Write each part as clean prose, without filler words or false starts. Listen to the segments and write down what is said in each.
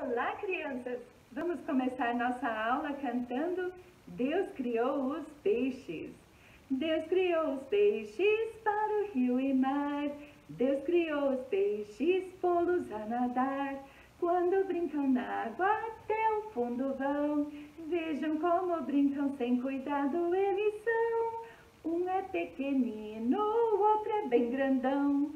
Olá, crianças! Vamos começar nossa aula cantando Deus criou os peixes. Deus criou os peixes para o rio e mar. Deus criou os peixes, pô-los a nadar. Quando brincam na água até o fundo vão. Vejam como brincam sem cuidado eles são. Um é pequenino, o outro é bem grandão.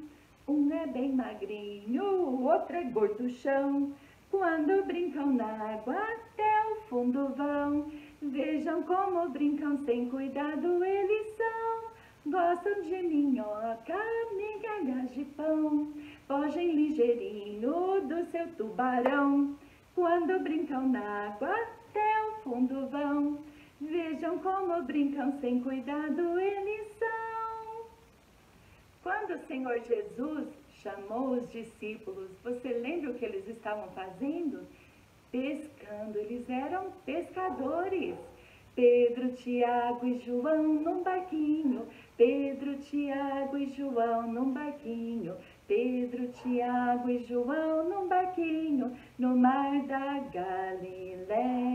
Um é bem magrinho, o outro é gorduchão. Quando brincam na água até o fundo vão. Vejam como brincam sem cuidado eles são. Gostam de minhoca, migalhas de pão. Fogem ligeirinho do seu tubarão. Quando brincam na água até o fundo vão. Vejam como brincam sem cuidado eles são. Quando o Senhor Jesus chamou os discípulos, você lembra o que eles estavam fazendo? Pescando, eles eram pescadores. Pedro, Tiago e João num barquinho. Pedro, Tiago e João num barquinho. Pedro, Tiago e João num barquinho, no mar da Galileia.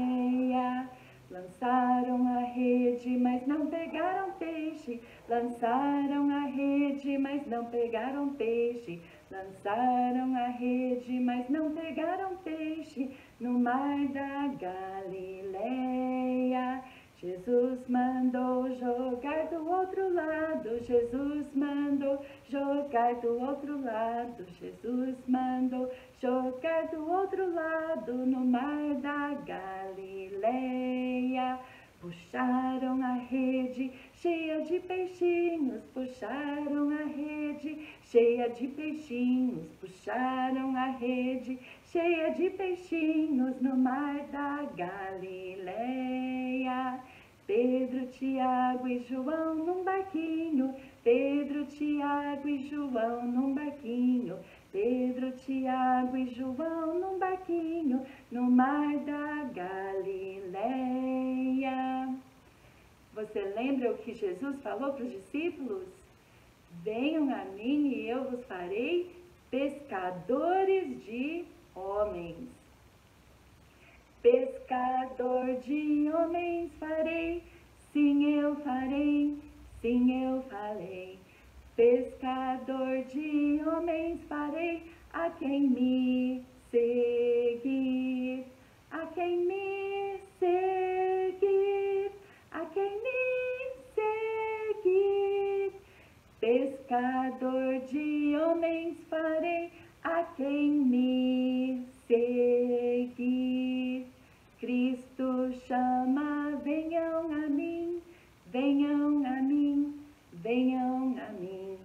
Lançaram a rede, mas não pegaram peixe. Lançaram a rede, mas não pegaram peixe. Lançaram a rede, mas não pegaram peixe. No mar da Galileia. Jesus mandou jogar do outro lado. Jesus mandou jogar do outro lado. Jesus mandou jogar do outro lado, no mar da Galileia. Puxaram a rede cheia de peixinhos. Puxaram a rede cheia de peixinhos. Puxaram a rede cheia de peixinhos, no mar da Galileia. Pedro, Tiago e João num barquinho. Pedro, Tiago e João num barquinho. Pedro, Tiago e João num barquinho, no mar da Galileia. Você lembra o que Jesus falou para os discípulos? Venham a mim e eu vos farei pescadores de homens. Pescador de homens farei, sim eu farei, sim eu falei. Pescador de homens farei, a quem me seguir, a quem me seguir, a quem me seguir. Pescador de homens farei, a quem me seguir. Cristo chama, venham a mim, venham a mim, venham a mim.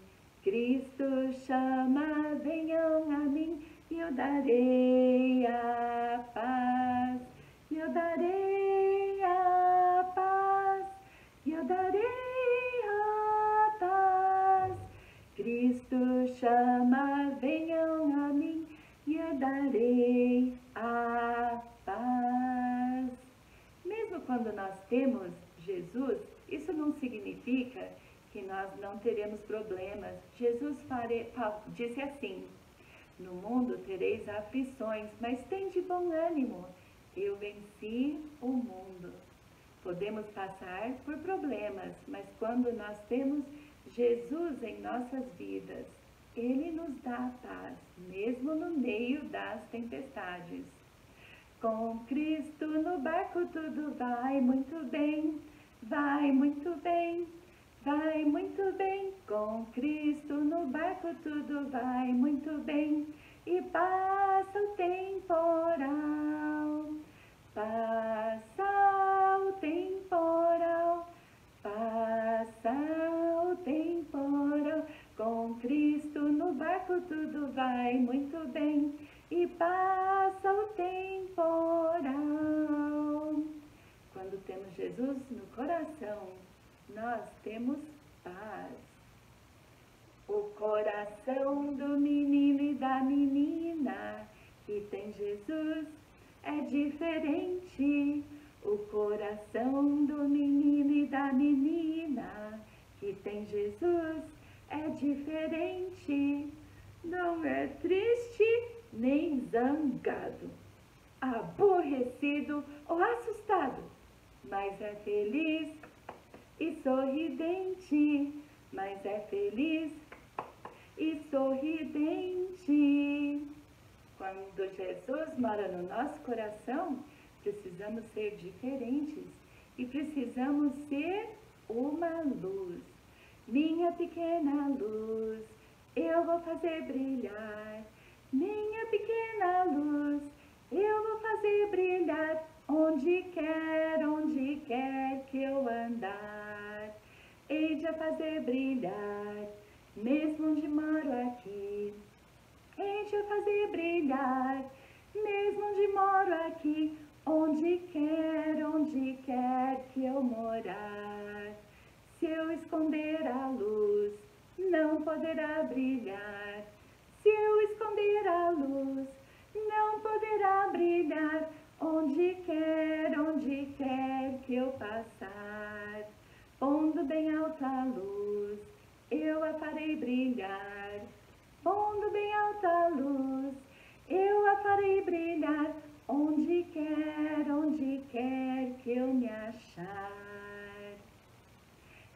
Cristo chama, venham a mim, e eu darei a paz, e eu darei a paz, e eu darei a paz. Cristo chama, venham a mim, e eu darei a paz. Mesmo quando nós temos Jesus, isso não significa que nós não teremos problemas. Jesus disse assim: no mundo tereis aflições, mas tende bom ânimo, eu venci o mundo. Podemos passar por problemas, mas quando nós temos Jesus em nossas vidas, Ele nos dá a paz, mesmo no meio das tempestades. Com Cristo no barco tudo vai muito bem, vai muito bem, vai muito bem. Com Cristo no barco tudo vai muito bem, e passa o temporal, passa o temporal, passa o temporal. Com Cristo no barco tudo vai muito bem, e passa o temporal. Quando temos Jesus no coração, nós temos paz. O coração do menino e da menina que tem Jesus é diferente. O coração do menino e da menina que tem Jesus é diferente. Não é triste nem zangado. aborrecido ou assustado, mas é feliz e sorridente, mas é feliz e sorridente. Quando Jesus mora no nosso coração, precisamos ser diferentes e precisamos ser uma luz. Minha pequena luz, eu vou fazer brilhar. Minha pequena luz, eu vou fazer brilhar onde quer que eu andar. Hei de fazer brilhar, mesmo onde moro aqui. Hei de fazer brilhar, mesmo onde moro aqui, onde quer que eu morar. Se eu esconder a luz, não poderá brilhar. Se eu esconder a luz, não poderá brilhar, onde quer que eu passar. Pondo bem alta a luz, eu a farei brilhar. Pondo bem alta a luz, eu a farei brilhar, onde quer que eu me achar.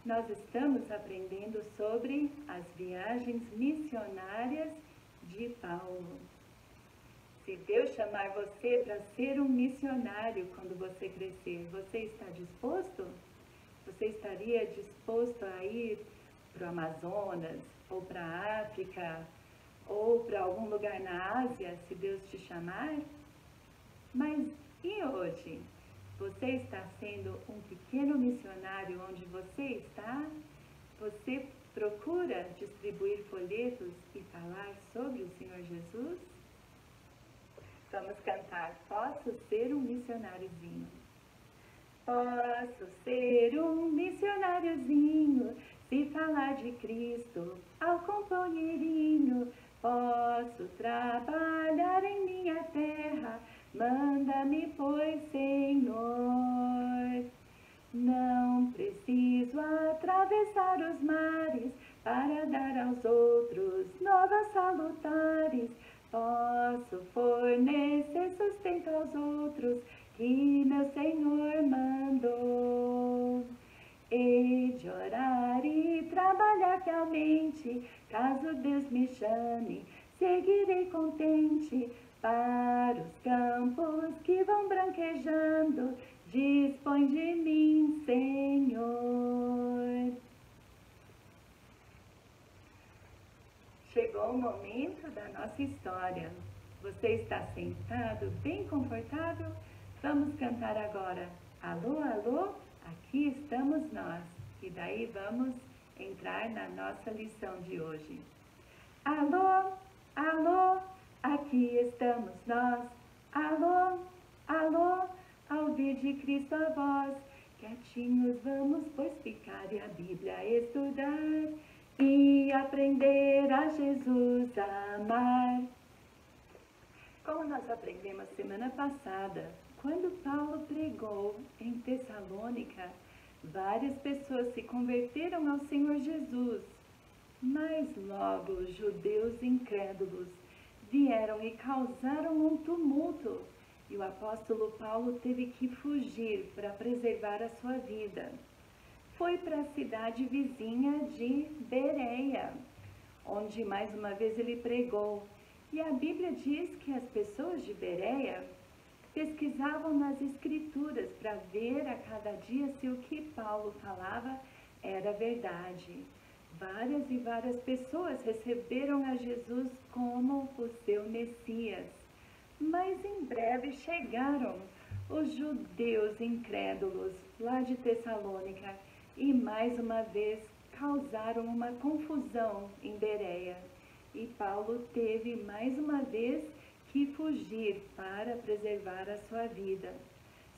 Nós estamos aprendendo sobre as viagens missionárias de Paulo. Se Deus chamar você para ser um missionário quando você crescer, você está disposto? Você estaria disposto a ir para o Amazonas, ou para a África, ou para algum lugar na Ásia, se Deus te chamar? Mas e hoje? Você está sendo um pequeno missionário onde você está? Você procura distribuir folhetos e falar sobre o Senhor Jesus? Vamos cantar Posso Ser um Missionáriozinho. Posso ser um missionáriozinho, se falar de Cristo ao companheirinho. Posso trabalhar em minha terra, manda-me, pois, Senhor. Não preciso atravessar os mares para dar aos outros novas salutares. Posso fornecer sustento aos outros que meu Senhor mandou. Hei de orar e trabalhar fielmente, caso Deus me chame, seguirei contente para os campos que vão branquejando. Dispõe de mim, Senhor. Chegou o momento da nossa história. Você está sentado, bem confortável? Vamos cantar agora. Alô, alô, aqui estamos nós. E daí vamos entrar na nossa lição de hoje. Alô, alô, aqui estamos nós. Alô, alô, ao ouvir de Cristo a voz. Quietinhos vamos, pois, ficar e a Bíblia estudar e aprender a Jesus amar. Como nós aprendemos semana passada, quando Paulo pregou em Tessalônica, várias pessoas se converteram ao Senhor Jesus, mas logo os judeus incrédulos vieram e causaram um tumulto, e o apóstolo Paulo teve que fugir para preservar a sua vida. Foi para a cidade vizinha de Bereia, onde mais uma vez ele pregou. E a Bíblia diz que as pessoas de Bereia pesquisavam nas Escrituras para ver a cada dia se o que Paulo falava era verdade. Várias e várias pessoas receberam a Jesus como o seu Messias. Mas em breve chegaram os judeus incrédulos lá de Tessalônica e mais uma vez causaram uma confusão em Bereia. E Paulo teve mais uma vez que fugir para preservar a sua vida.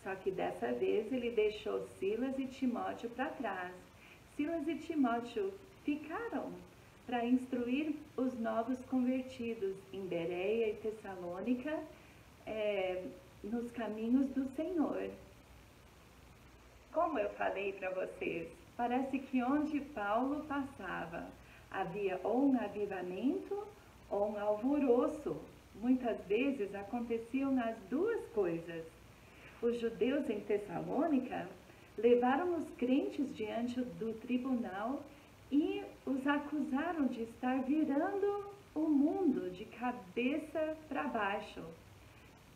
Só que dessa vez ele deixou Silas e Timóteo para trás. Silas e Timóteo ficaram para instruir os novos convertidos em Bereia e Tessalônica nos caminhos do Senhor. Como eu falei para vocês, parece que onde Paulo passava havia ou um avivamento ou um alvoroço. muitas vezes aconteciam as duas coisas. Os judeus em Tessalônica levaram os crentes diante do tribunal e os acusaram de estar virando o mundo de cabeça para baixo,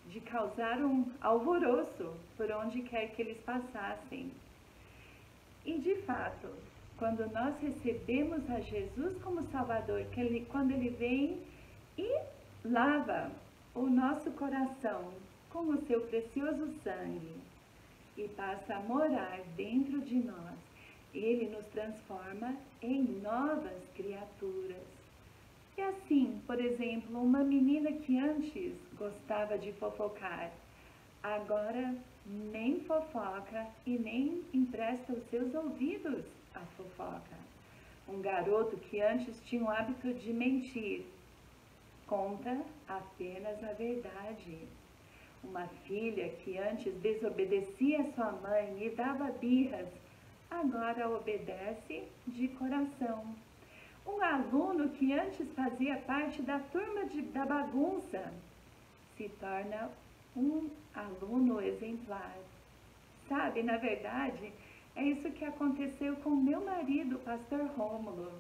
de causar um alvoroço por onde quer que eles passassem. E de fato, quando nós recebemos a Jesus como Salvador, quando Ele vem e lava o nosso coração com o seu precioso sangue e passa a morar dentro de nós, Ele nos transforma em novas criaturas. E assim, por exemplo, uma menina que antes gostava de fofocar, agora nem fofoca e nem empresta os seus ouvidos à fofoca. Um garoto que antes tinha o hábito de mentir, conta apenas a verdade. Uma filha que antes desobedecia a sua mãe e dava birras, agora obedece de coração. Um aluno que antes fazia parte da turma da bagunça, se torna um aluno exemplar. Sabe, na verdade, é isso que aconteceu com meu marido, o pastor Rômulo.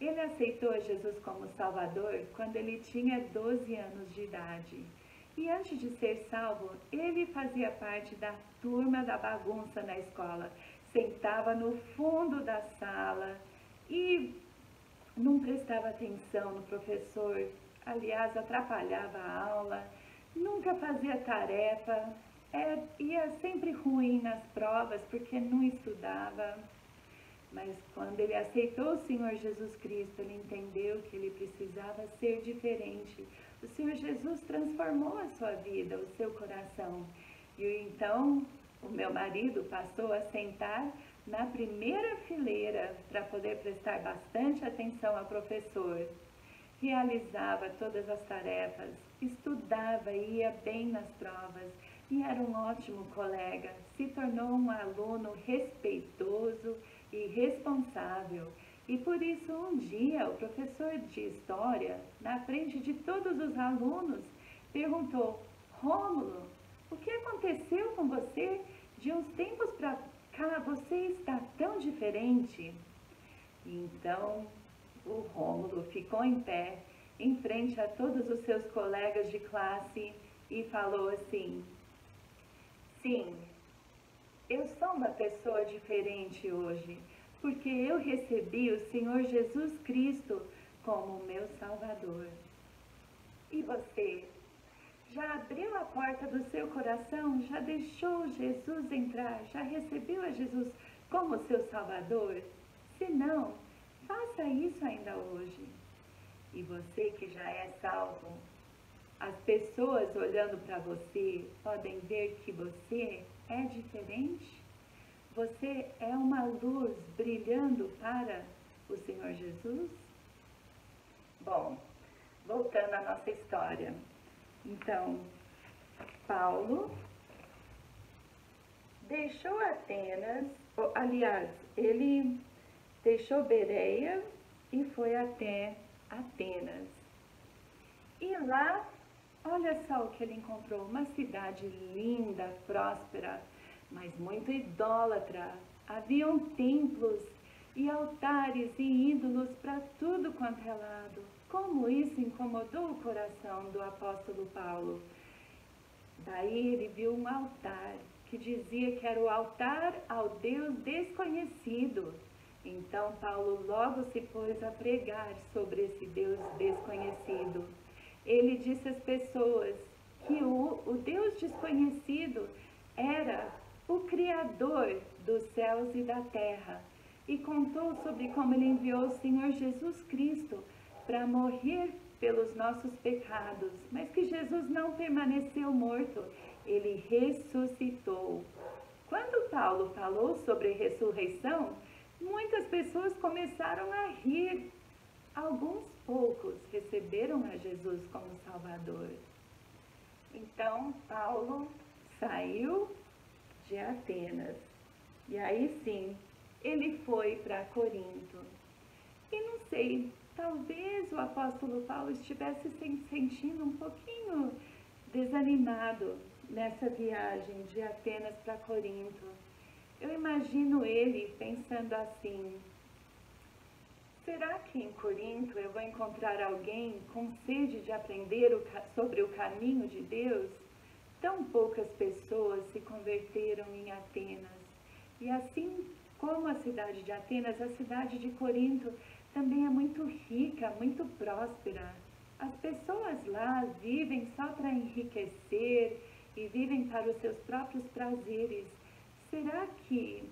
Ele aceitou Jesus como Salvador quando ele tinha 12 anos de idade. E antes de ser salvo, ele fazia parte da turma da bagunça na escola. Sentava no fundo da sala e não prestava atenção no professor. Aliás, atrapalhava a aula, nunca fazia tarefa, ia sempre ruim nas provas porque não estudava. Mas quando ele aceitou o Senhor Jesus Cristo, ele entendeu que ele precisava ser diferente. O Senhor Jesus transformou a sua vida, o seu coração. E então o meu marido passou a sentar na primeira fileira para poder prestar bastante atenção ao professor. Realizava todas as tarefas, estudava e ia bem nas provas e era um ótimo colega. Se tornou um aluno respeitoso e responsável. E por isso um dia o professor de história, na frente de todos os alunos, perguntou: Rômulo, o que aconteceu com você? De uns tempos para cá você está tão diferente. Então o Rômulo ficou em pé, em frente a todos os seus colegas de classe e falou assim: sim, eu sou uma pessoa diferente hoje, porque eu recebi o Senhor Jesus Cristo como meu Salvador. E você? Já abriu a porta do seu coração? Já deixou Jesus entrar? Já recebeu a Jesus como seu Salvador? Se não, faça isso ainda hoje. E você que já é salvo, as pessoas olhando para você podem ver que você é diferente? Você é uma luz brilhando para o Senhor Jesus? Bom, voltando à nossa história. Então, Paulo deixou Atenas, aliás, ele deixou Bereia e foi até Atenas. E lá, olha só o que ele encontrou, uma cidade linda, próspera, mas muito idólatra. Haviam templos e altares e ídolos para tudo quanto é lado. Como isso incomodou o coração do apóstolo Paulo. Daí ele viu um altar que dizia que era o altar ao Deus desconhecido. Então Paulo logo se pôs a pregar sobre esse Deus desconhecido. Ele disse às pessoas que o Deus desconhecido era o Criador dos céus e da terra, e contou sobre como ele enviou o Senhor Jesus Cristo para morrer pelos nossos pecados, mas que Jesus não permaneceu morto, ele ressuscitou. Quando Paulo falou sobre ressurreição, muitas pessoas começaram a rir. Alguns poucos receberam a Jesus como Salvador. Então, Paulo saiu de Atenas. E aí sim, ele foi para Corinto. E não sei, talvez o apóstolo Paulo estivesse se sentindo um pouquinho desanimado nessa viagem de Atenas para Corinto. Eu imagino ele pensando assim: será que em Corinto eu vou encontrar alguém com sede de aprender sobre o caminho de Deus? Tão poucas pessoas se converteram em Atenas. E assim como a cidade de Atenas, a cidade de Corinto também é muito rica, muito próspera. As pessoas lá vivem só para enriquecer e vivem para os seus próprios prazeres. Será que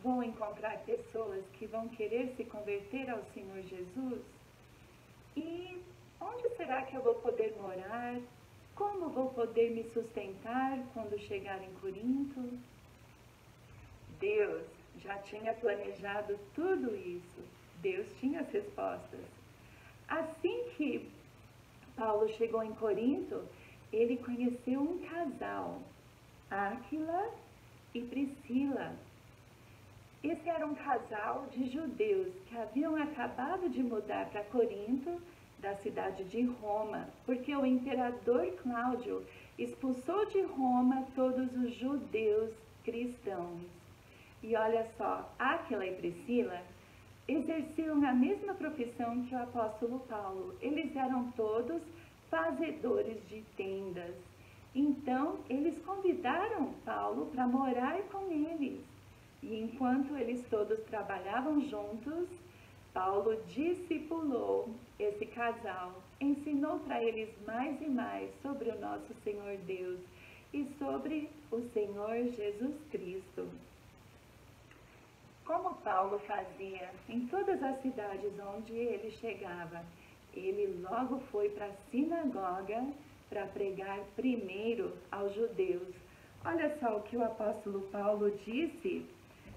vão encontrar pessoas que vão querer se converter ao Senhor Jesus? E onde será que eu vou poder morar? Como vou poder me sustentar quando chegar em Corinto? Deus já tinha planejado tudo isso. Deus tinha as respostas. Assim que Paulo chegou em Corinto, ele conheceu um casal, Áquila e Priscila. Esse era um casal de judeus que haviam acabado de mudar para Corinto, da cidade de Roma, porque o imperador Cláudio expulsou de Roma todos os judeus cristãos. E olha só, Áquila e Priscila exerciam a mesma profissão que o apóstolo Paulo. Eles eram todos fazedores de tendas. Então, eles convidaram Paulo para morar com eles. E enquanto eles todos trabalhavam juntos, Paulo discipulou esse casal, ensinou para eles mais e mais sobre o nosso Senhor Deus e sobre o Senhor Jesus Cristo. Como Paulo fazia em todas as cidades onde ele chegava, ele logo foi para a sinagoga para pregar primeiro aos judeus. Olha só o que o apóstolo Paulo disse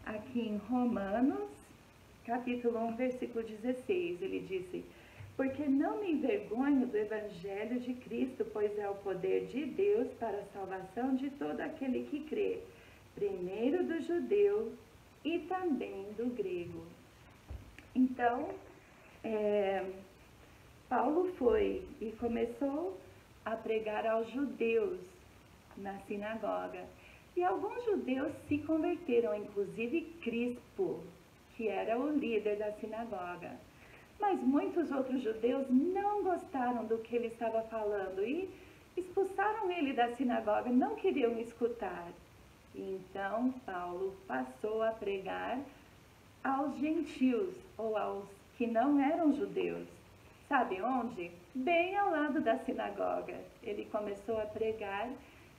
aqui em Romanos, capítulo 1, versículo 16. Ele disse: porque não me envergonho do evangelho de Cristo, pois é o poder de Deus para a salvação de todo aquele que crê, primeiro do judeu e também do grego. Então, Paulo foi e começou a pregar aos judeus na sinagoga. E alguns judeus se converteram, inclusive Crispo, que era o líder da sinagoga. Mas muitos outros judeus não gostaram do que ele estava falando e expulsaram ele da sinagoga, não queriam escutar. Então, Paulo passou a pregar aos gentios, ou aos que não eram judeus. Sabe onde? Bem ao lado da sinagoga. Ele começou a pregar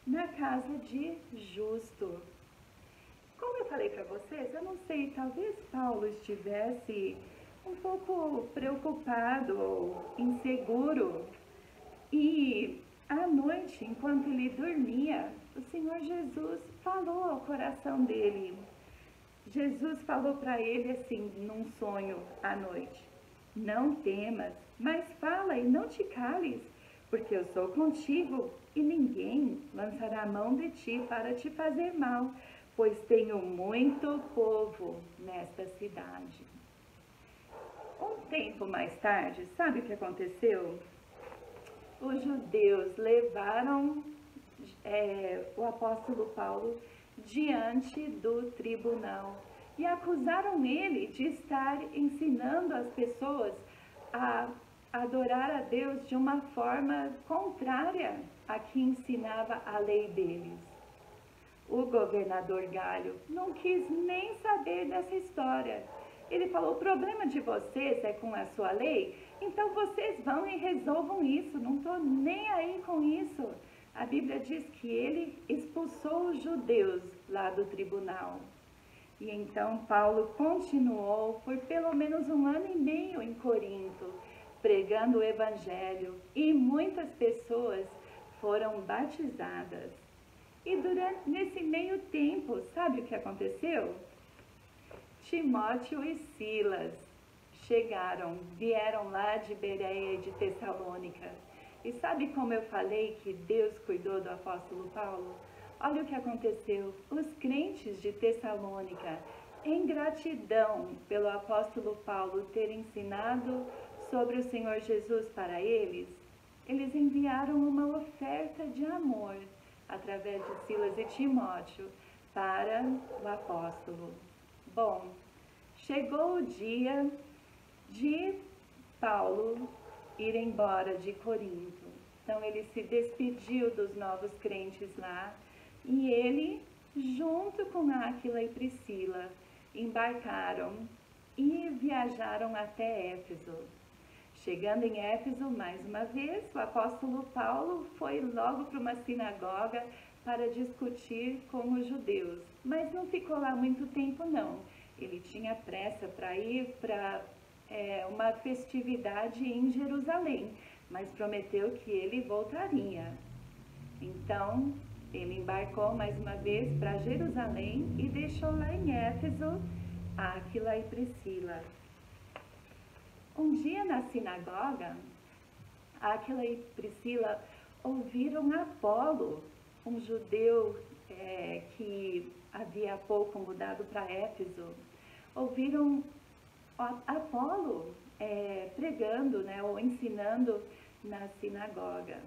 na casa de Justo. Como eu falei para vocês, eu não sei, talvez Paulo estivesse um pouco preocupado ou inseguro. E à noite, enquanto ele dormia, o Senhor Jesus falou ao coração dele. Jesus falou para ele assim, num sonho à noite: não temas, mas fala e não te cales, porque eu sou contigo e ninguém lançará a mão de ti para te fazer mal, pois tenho muito povo nesta cidade. Um tempo mais tarde, sabe o que aconteceu? Os judeus levaram o apóstolo Paulo diante do tribunal e acusaram ele de estar ensinando as pessoas a adorar a Deus de uma forma contrária à que ensinava a lei deles. O governador Galho não quis nem saber dessa história. Ele falou: o problema de vocês é com a sua lei, então vocês vão e resolvam isso, não estou nem aí com isso. A Bíblia diz que ele expulsou os judeus lá do tribunal. E então Paulo continuou por pelo menos 1 ano e meio em Corinto, pregando o evangelho, e muitas pessoas foram batizadas. E nesse meio tempo, sabe o que aconteceu? Timóteo e Silas vieram lá de Bereia e de Tessalônica. E sabe como eu falei que Deus cuidou do apóstolo Paulo? Olha o que aconteceu. Os crentes de Tessalônica, em gratidão pelo apóstolo Paulo ter ensinado sobre o Senhor Jesus para eles, eles enviaram uma oferta de amor através de Silas e Timóteo para o apóstolo. Bom, chegou o dia de Paulo ir embora de Corinto. Então ele se despediu dos novos crentes lá e ele, junto com Áquila e Priscila, embarcaram e viajaram até Éfeso. Chegando em Éfeso, mais uma vez, o apóstolo Paulo foi logo para uma sinagoga para discutir com os judeus, mas não ficou lá muito tempo não. Ele tinha pressa para ir para uma festividade em Jerusalém, mas prometeu que ele voltaria. Então, ele embarcou mais uma vez para Jerusalém e deixou lá em Éfeso Áquila e Priscila. Um dia na sinagoga, Áquila e Priscila ouviram Apolo, um judeu que havia há pouco mudado para Éfeso. Ouviram Apolo pregando, ou ensinando na sinagoga.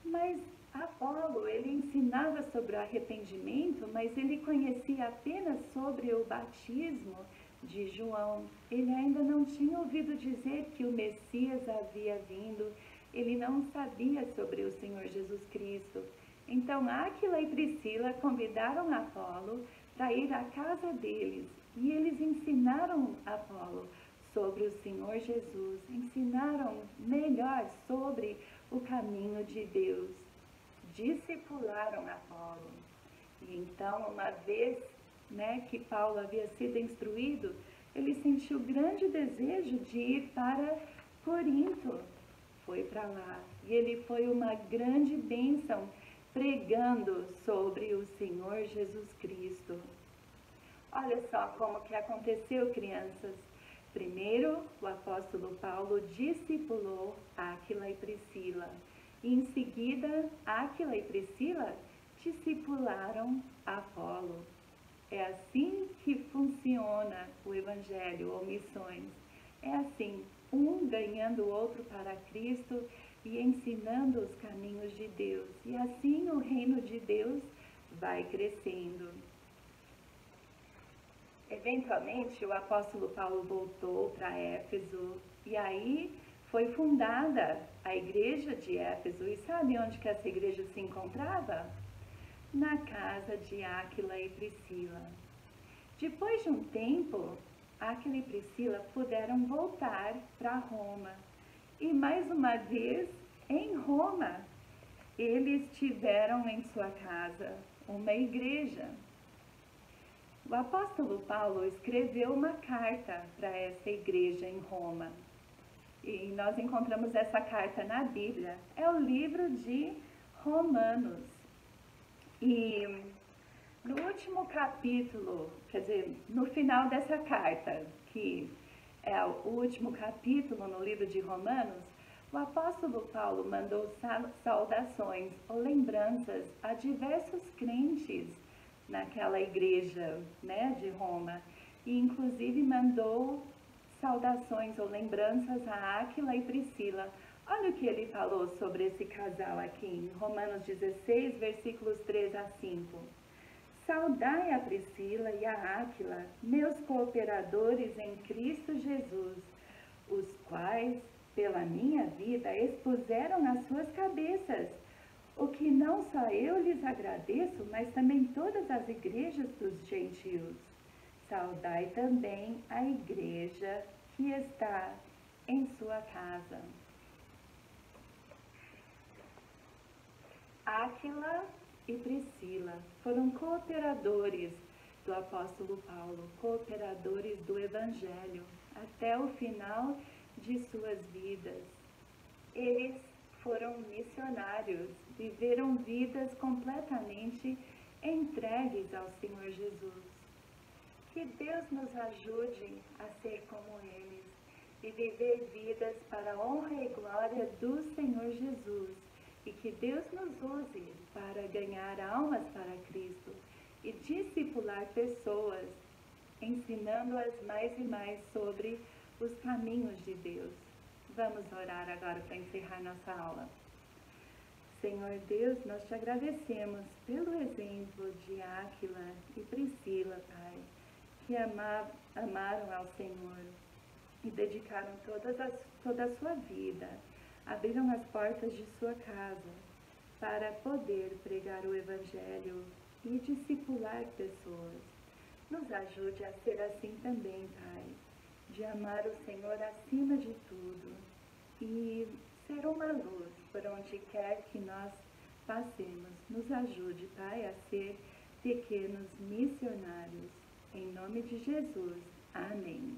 Mas Apolo, ele ensinava sobre o arrependimento, mas ele conhecia apenas sobre o batismo de João. Ele ainda não tinha ouvido dizer que o Messias havia vindo, ele não sabia sobre o Senhor Jesus Cristo. Então Áquila e Priscila convidaram Apolo para ir à casa deles e eles ensinaram Apolo sobre o Senhor Jesus, ensinaram melhor sobre o caminho de Deus, discipularam Apolo. E então, uma vez que Paulo havia sido instruído, ele sentiu grande desejo de ir para Corinto. Foi para lá e ele foi uma grande bênção pregando sobre o Senhor Jesus Cristo. Olha só como que aconteceu, crianças. Primeiro, o apóstolo Paulo discipulou Áquila e Priscila. E em seguida, Áquila e Priscila discipularam Apolo. É assim que funciona o Evangelho ou missões. É assim, um ganhando o outro para Cristo e ensinando os caminhos de Deus. E assim o reino de Deus vai crescendo. Eventualmente, o apóstolo Paulo voltou para Éfeso e aí foi fundada a igreja de Éfeso. E sabe onde que essa igreja se encontrava? Na casa de Áquila e Priscila. Depois de um tempo, Áquila e Priscila puderam voltar para Roma. E mais uma vez, em Roma, eles tiveram em sua casa uma igreja. O apóstolo Paulo escreveu uma carta para essa igreja em Roma. E nós encontramos essa carta na Bíblia. É o livro de Romanos. E no último capítulo, quer dizer, no final dessa carta, que é o último capítulo no livro de Romanos, o apóstolo Paulo mandou saudações ou lembranças a diversos crentes naquela igreja, de Roma. E inclusive mandou saudações ou lembranças a Áquila e Priscila. Olha o que ele falou sobre esse casal aqui em Romanos 16, versículos 3 a 5. Saudai a Priscila e a Áquila, meus cooperadores em Cristo Jesus, os quais, pela minha vida, expuseram as suas cabeças, o que não só eu lhes agradeço, mas também todas as igrejas dos gentios. Saudai também a igreja que está em sua casa. Áquila e Priscila foram cooperadores do apóstolo Paulo, cooperadores do Evangelho, até o final de suas vidas. Eles foram missionários, viveram vidas completamente entregues ao Senhor Jesus. Que Deus nos ajude a ser como eles e viver vidas para a honra e glória do Senhor Jesus. E que Deus nos use para ganhar almas para Cristo e discipular pessoas, ensinando-as mais e mais sobre os caminhos de Deus. Vamos orar agora para encerrar nossa aula. Senhor Deus, nós te agradecemos pelo exemplo de Áquila e Priscila, Pai, que amaram ao Senhor e dedicaram toda a sua vida, abriram as portas de sua casa para poder pregar o Evangelho e discipular pessoas. Nos ajude a ser assim também, Pai, de amar o Senhor acima de tudo e ser uma luz por onde quer que nós passemos. Nos ajude, Pai, a ser pequenos missionários. Em nome de Jesus. Amém.